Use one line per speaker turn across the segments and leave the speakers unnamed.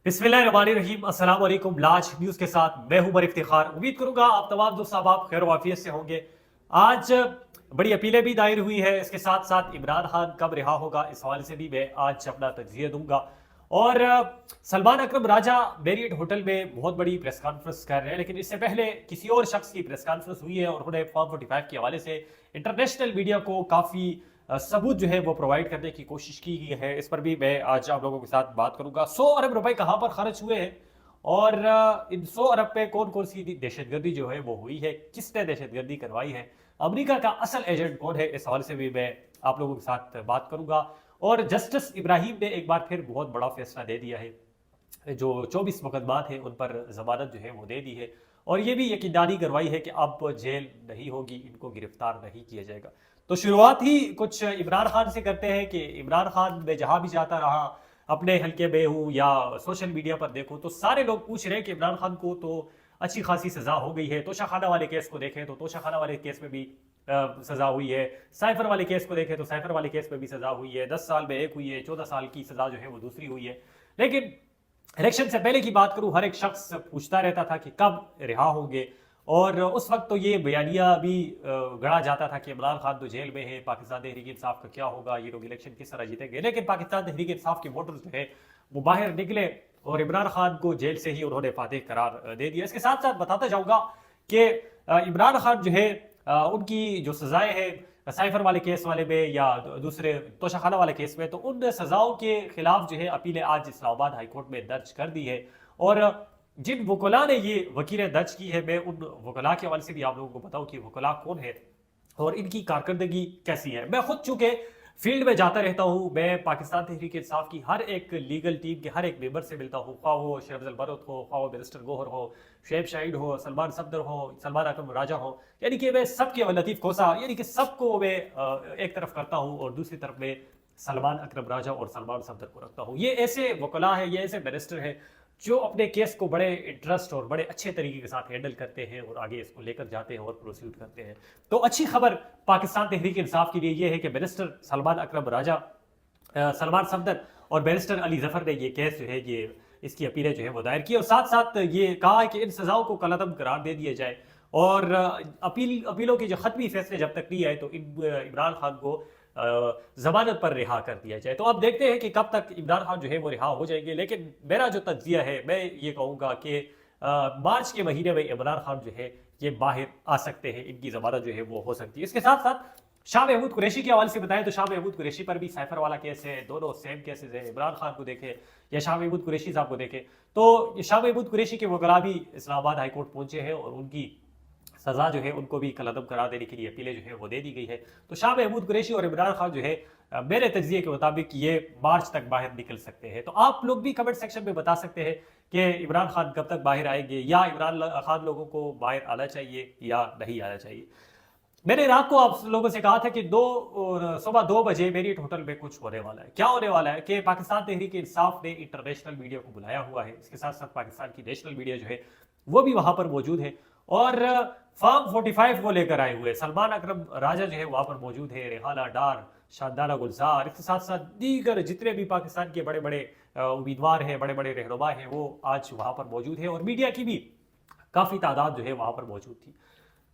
बिस्मिल्लाहिर्रहमानिर्रहीम अस्सलाम वालेकुम। लाज न्यूज़ के साथ मैं हूं उमर इफ्तिखार। उम्मीद करूंगा आप तमाम दोस्त आप खैर वाफियत से होंगे। आज बड़ी अपीलें भी दायर हुई है, इसके साथ साथ इमरान खान कब रिहा होगा इस हवाले से भी मैं आज अपना तज्जिया दूंगा। और सलमान अकरम राजा मेरियट होटल में बहुत बड़ी प्रेस कॉन्फ्रेंस कर रहे हैं, लेकिन इससे पहले किसी और शख्स की प्रेस कॉन्फ्रेंस हुई है और उन्होंने फॉर्म 45 के हवाले से इंटरनेशनल मीडिया को काफ़ी सबूत जो है वो प्रोवाइड करने की कोशिश की गई है। इस पर भी मैं आज आप लोगों के साथ बात करूंगा। 100 अरब रुपए कहां पर खर्च हुए हैं और इन 100 अरब पे कौन कौन सी दहशतगर्दी जो है वो हुई है, किसने दहशतगर्दी करवाई है, अमेरिका का असल एजेंट कौन है, इस हवाले से भी मैं आप लोगों के साथ बात करूंगा। और जस्टिस इब्राहिम ने एक बार फिर बहुत बड़ा फैसला दे दिया है। जो 24 मुकदमात हैं उन पर जमानत जो है वो दे दी है और ये भी यकीनदानी करवाई है कि अब जेल नहीं होगी, इनको गिरफ्तार नहीं किया जाएगा। तो शुरुआत ही कुछ इमरान खान से करते हैं कि इमरान खान मैं जहां भी जाता रहा, अपने हल्के में हूँ या सोशल मीडिया पर देखो तो सारे लोग पूछ रहे हैं कि इमरान खान को तो अच्छी खासी सजा हो गई है। तोशाखाना वाले केस को देखें तो तोशाखाना वाले केस में भी सजा हुई है, साइफर वाले केस को देखें तो साइफर वाले केस में भी सजा हुई है, 10 साल में एक हुई है, 14 साल की सजा जो है वो दूसरी हुई है। लेकिन इलेक्शन से पहले की बात करूं, हर एक शख्स पूछता रहता था कि कब रिहा होंगे और उस वक्त तो ये बयानिया भी गढ़ा जाता था कि इमरान खान तो जेल में है, पाकिस्तान तहरीक इंसाफ का क्या होगा, ये लोग इलेक्शन किस तरह जीतेंगे। लेकिन पाकिस्तान तहरीक इंसाफ के वोटर्स जो है वो बाहर निकले और इमरान खान को जेल से ही उन्होंने फातेह करार दे दिया। इसके साथ साथ बताता जाऊंगा कि इमरान खान जो है उनकी जो सजाएं हैं साइफर वाले केस वाले में या दूसरे तोशाखाना वाले केस में, तो उन सजाओं के खिलाफ जो है अपीलें आज इस्लामाबाद हाईकोर्ट में दर्ज कर दी है। और जिन वकला ने ये वकीलें दर्ज की है, मैं उन वकला के हवाले से भी आप लोगों को बताऊं कि वकला कौन है और इनकी कारकर्दगी कैसी है। मैं खुद चूंकि फील्ड में जाता रहता हूं, मैं पाकिस्तान तहरीक इंसाफ की हर एक लीगल टीम के हर एक मेंबर से मिलता हूं, ख्वाह वो शहफजल बरत हो, ख्वाह वो बैरिस्टर गोहर हो, शुएब शाहिद हो, सलमान सफदर हो, सलमान अकरम राजा हो, यानी कि मैं सबके लतीफ़ खोसा, यानी कि सबको मैं एक तरफ करता हूं और दूसरी तरफ में सलमान अकरम राजा और सलमान सफदर को रखता हूं। ये ऐसे वकला है, ये ऐसे बैरिस्टर है जो अपने केस को बड़े इंटरेस्ट और बड़े अच्छे तरीके के साथ हैंडल करते हैं और आगे इसको लेकर जाते हैं और प्रोसीड करते हैं। तो अच्छी खबर पाकिस्तान तहरीक इंसाफ के लिए ये है कि बैरिस्टर सलमान अकरम राजा, सलमान सफदर और बैरिस्टर अली जफर ने ये केस जो है ये इसकी अपीलें जो है वो दायर की और साथ साथ ये कहा है कि इन सजाओं को कलअदम करार दे दिया जाए और अपीलों के जो खत्मी फैसले जब तक नहीं आए तो इमरान खान को जमानत पर रिहा कर दिया जाए। तो अब देखते हैं कि कब तक इमरान खान जो है वो रिहा हो जाएंगे। लेकिन मेरा जो तज्जिया है, मैं ये कहूँगा कि मार्च के महीने में इमरान खान जो है ये बाहर आ सकते हैं, इनकी जमानत जो है वो हो सकती है। इसके साथ साथ शाह महमूद कुरैशी के हवाले से बताएं तो शाह महमूद कुरैशी पर भी साइफर वाला केस है, दोनों सेम केसेस है। इमरान खान को देखें या शाह महमूद कुरैशी साहब को देखें तो शाह महमूद कुरैशी के वकला भी इस्लामाबाद हाईकोर्ट पहुंचे हैं और उनकी सजा जो है उनको भी कलअदम करार देने के लिए अपीलें जो है वो दे दी गई है। तो शाह महमूद कुरैशी और इमरान खान जो है मेरे तज्जिए के मुताबिक ये मार्च तक बाहर निकल सकते हैं। तो आप लोग भी कमेंट सेक्शन में बता सकते हैं कि इमरान खान कब तक बाहर आएंगे या इमरान खान लोगों को बाहर आना चाहिए या नहीं आना चाहिए। मैंने रात को आप लोगों से कहा था कि सुबह 2 बजे मेरियट होटल में कुछ होने वाला है। क्या होने वाला है कि पाकिस्तान तहरीक इंसाफ ने इंटरनेशनल मीडिया को बुलाया हुआ है, इसके साथ साथ पाकिस्तान की नेशनल मीडिया जो है वो भी वहां पर मौजूद है और फॉर्म 45 वो लेकर आए हुए सलमान अकरम राजा जो है वहां पर मौजूद है, रेहाना डार, शानदाना गुलजार, इसके साथ साथ दीगर जितने भी पाकिस्तान के बड़े बड़े उम्मीदवार हैं, बड़े बड़े रहनुमा हैं, वो आज वहां पर मौजूद है और मीडिया की भी काफी तादाद जो है वहां पर मौजूद थी।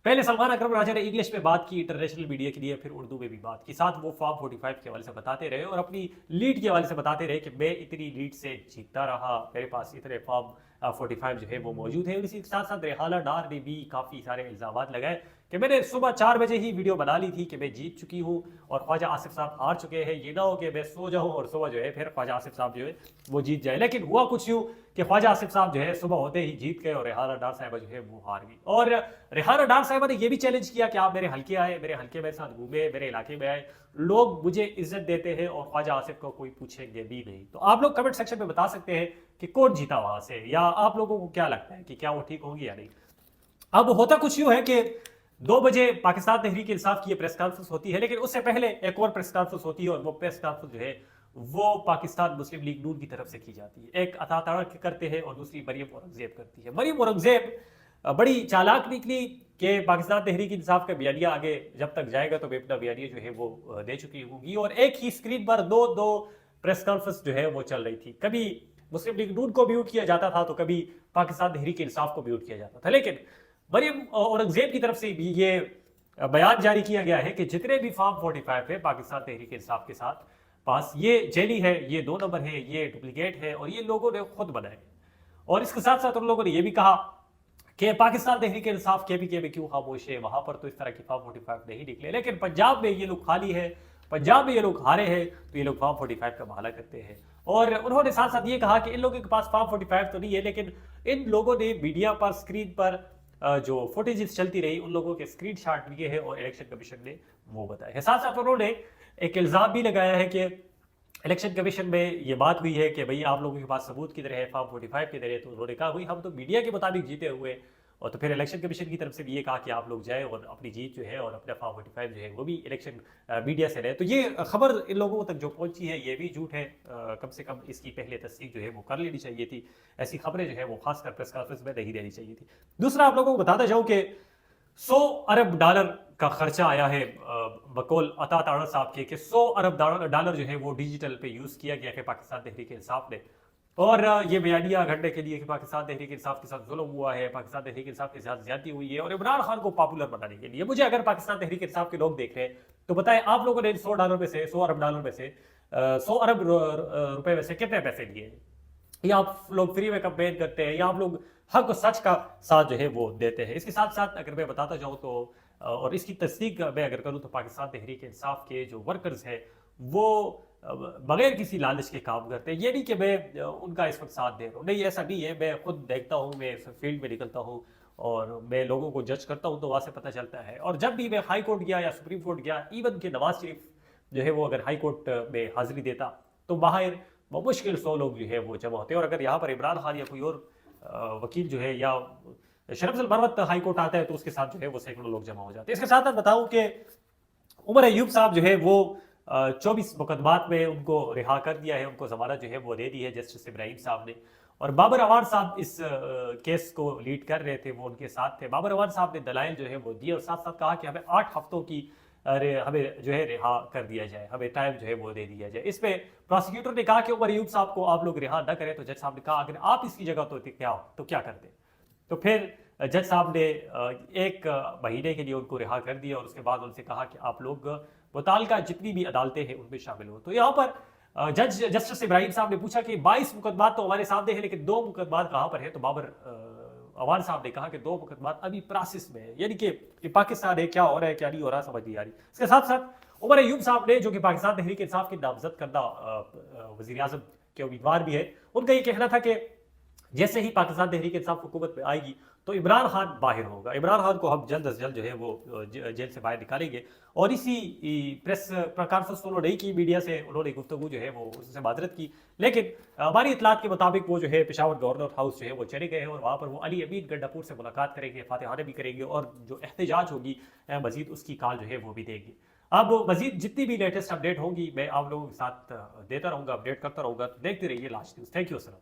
पहले सलमान अकरम राजा ने इंग्लिश में बात की इंटरनेशनल मीडिया के लिए, फिर उर्दू में भी बात की, साथ वो फॉर्म 45 के हवाले से बताते रहे और अपनी लीड के हवाले से बताते रहे कि मैं इतनी लीड से जीतता रहा, मेरे पास इतने फॉर्म 45 जो है वो मौजूद है। और इसी के साथ साथ रेहाना डार ने भी काफ़ी सारे इल्ज़ाम लगाए कि मैंने सुबह 4 बजे ही वीडियो बना ली थी कि मैं जीत चुकी हूँ और ख्वाजा आसिफ साहब हार चुके हैं, ये ना हो कि मैं सो जाऊँ और सुबह जो है फिर ख्वाजा आसिफ साहब जो है वो जीत जाए। लेकिन हुआ कुछ यूँ कि ख्वाजा आसिफ साहब जो है सुबह होते ही जीत गए और रेहाना डार साहिबा जो है वो हार गई। और रेहाना डार साहिबा ने ये भी चैलेंज किया कि आप मेरे हल्के आए, मेरे हल्के मेरे साथ घूमे, मेरे इलाके में आए, लोग मुझे इज्जत देते हैं और ख्वाजा आसिफ को कोई पूछेंगे भी नहीं। तो आप लोग कमेंट सेक्शन में बता सकते हैं कि कौन जीता वहां से, या आप लोगों को क्या लगता है कि क्या वो ठीक होंगी या नहीं। अब होता कुछ यूं है कि 2 बजे पाकिस्तान तहरीक इंसाफ की प्रेस कॉन्फ्रेंस होती है, लेकिन उससे पहले एक और प्रेस कॉन्फ्रेंस होती है और वो प्रेस कॉन्फ्रेंस जो है वो पाकिस्तान मुस्लिम लीग नून की तरफ से की जाती है। एक अता तारक करते हैं और दूसरी मरियम औरंगजेब करती है। मरियम औरंगजेब बड़ी चालाक निकली कि पाकिस्तान तहरीक इंसाफ का बयानिया आगे जब तक जाएगा तो मैं अपना बयानिया जो है वो दे चुकी होगी और एक ही स्क्रीन पर दो प्रेस कॉन्फ्रेंस जो है वो चल रही थी। कभी मुस्लिम लीग नून को म्यूट किया जाता था तो कभी पाकिस्तान तहरीक इंसाफ को म्यूट किया जाता था। लेकिन मरियम औरंगजेब की तरफ से भी ये बयान जारी किया गया है कि जितने भी फॉर्म 45 है पाकिस्तान तहरीक इंसाफ के साथ पास, ये जेली है, ये 2 नंबर है, ये डुप्लीकेट है और ये लोगों ने खुद बनाए। और इसके साथ साथ उन लोगों ने ये भी कहा कि पाकिस्तान तहरीक इंसाफ के में क्यों खामोश है, वहां पर तो इस तरह की फॉर्म 45 नहीं निकले, लेकिन पंजाब में ये लोग खाली है, पंजाब में ये लोग हारे हैं तो ये लोग फॉर्म 45 का बहाना करते हैं। और उन्होंने साथ साथ ये कहा कि इन लोगों के पास फॉर्म 45 तो नहीं है, लेकिन इन लोगों ने मीडिया पर स्क्रीन पर जो फुटेजेस चलती रही उन लोगों के स्क्रीनशॉट लिए हैं और इलेक्शन कमीशन ने वो बताया है। साथ साथ उन्होंने एक इल्जाम भी लगाया है कि इलेक्शन कमीशन में ये बात हुई है कि भाई आप लोगों के पास सबूत किधर है, फॉर्म 45 किधर है। तो उन्होंने कहा भाई हम तो मीडिया के मुताबिक जीते हुए, और तो फिर इलेक्शन कमीशन की तरफ से भी ये कहा कि आप लोग जाए और अपनी जीत जो है और अपना फॉर्म 45 जो है वो भी इलेक्शन मीडिया से रहे। तो ये खबर इन लोगों तक जो पहुंची है ये भी झूठ है। कम से कम इसकी पहले तस्दीक जो है वो कर लेनी चाहिए थी। ऐसी खबरें जो है वो खासकर प्रेस कॉन्फ्रेंस में नहीं देनी चाहिए थी। दूसरा आप लोगों को बताता जाऊं कि 100 अरब डॉलर का खर्चा आया है बकौल अता ताड़ा साहब के, कि 100 अरब डॉलर जो है वो डिजिटल पे यूज किया गया है पाकिस्तान तहरीक इंसाफ ने। और ये बयानिया घटने के लिए कि पाकिस्तान तहरीक इंसाफ के साथ जुल्म हुआ है, पाकिस्तान तहरीक इंसाफ के साथ ज्यादती हुई है, और इमरान खान को पॉपुलर बनाने के लिए। मुझे अगर पाकिस्तान तहरीक इंसाफ के लोग देख रहे हैं तो बताएं आप लोगों ने 100 डॉलर में से, 100 अरब डॉलर में से, 100 अरब रुपए में से कितने पैसे लिए? या आप लोग फ्री में कंपेन करते हैं या आप लोग हक सच का साथ जो है वो देते हैं? इसके साथ साथ अगर मैं बताता जाऊं तो और इसकी तस्दीक मैं अगर करूं तो पाकिस्तान तहरीक इंसाफ के जो वर्कर्स हैं वो बगैर किसी लालच के काम करते हैं। ये नहीं कि मैं उनका इस वक्त साथ दे रहा हूँ, नहीं ऐसा नहीं है। मैं खुद देखता हूँ, मैं फील्ड में निकलता हूँ और मैं लोगों को जज करता हूँ तो वहाँ से पता चलता है। और जब भी मैं हाई कोर्ट गया या सुप्रीम कोर्ट गया, इवन कि नवाज शरीफ जो है वो अगर हाई कोर्ट में हाजिरी देता तो बाहर मुश्किल 100 लोग जो है वो जमा होते हैं। और अगर यहाँ पर इमरान खान या कोई और वकील जो है या शरफजल मरवत हाई कोर्ट आता है तो उसके साथ जो है वो सैकड़ों लोग जमा हो जाते हैं। इसके साथ बताऊं कि उमर अयूब साहब जो है वो 24 मुकदमात में उनको रिहा कर दिया है, उनको जमानत जो है वो दे दी है जस्टिस इब्राहिम साहब ने। और बाबर अवान साहब इस केस को लीड कर रहे थे, वो उनके साथ थे। बाबर अवान साहब ने दलाइल जो है वो दिए और साथ साथ कहा कि हमें 8 हफ्तों की हमें जो है रिहा कर दिया जाए, हमें टाइम जो है वो दे दिया जाए। इस पे प्रोसिक्यूटर ने कहा कि उमर अयूब साहब को आप लोग रिहा न करें, तो जज साहब ने कहा अगर आप इसकी जगह तो क्या करते? तो फिर जज साहब ने 1 महीने के लिए उनको रिहा कर दिया और उसके बाद उनसे कहा कि आप लोग मुताल्लिका जितनी भी अदालतें हैं उनमें शामिल हो। तो यहाँ पर जस्टिस इब्राहिम साहब ने पूछा कि 22 मुकदमात तो हमारे सामने हैं लेकिन 2 मुकदमात कहाँ पर है? तो बाबर अवान साहब ने कहा कि 2 मुकदमात अभी प्रोसेस में है, यानी कि पाकिस्तान है, क्या हो रहा है क्या नहीं हो रहा समझ नहीं आ रही। इसके साथ साथ उमर अयूब साहब ने, जो कि पाकिस्तान तहरीक इंसाफ के नामजद करदा वजीर आजम के उम्मीदवार भी है, उनका ये कहना था कि जैसे ही पाकिस्तान तहरीक इंसाफ हुकूमत में आएगी तो इमरान खान बाहर होगा, इमरान खान को हम जल्द अज जल्द जो है वो जेल से बाहर निकालेंगे। और इसी प्रेस कॉन्फ्रेंस उन्होंने नहीं की, मीडिया से उन्होंने गुफ्तगू जो है वो उससे माजरत की, लेकिन हमारी इतलात के मुताबिक वो जो है पेशावर गवर्नर हाउस जो है वो चले गए हैं और वहाँ पर वो अली अमीन गंडापुर से मुलाकात करेंगे, फातिहाना भी करेंगे और जो एहतजाज होगी मजीद उसकी कॉल जो है वो भी देंगे। अब मजीद जितनी भी लेटेस्ट अपडेट होंगी मैं आप लोगों के साथ देता रहूँगा, अपडेट करता रहूँगा। देखते रहिए last news. Thank you sir.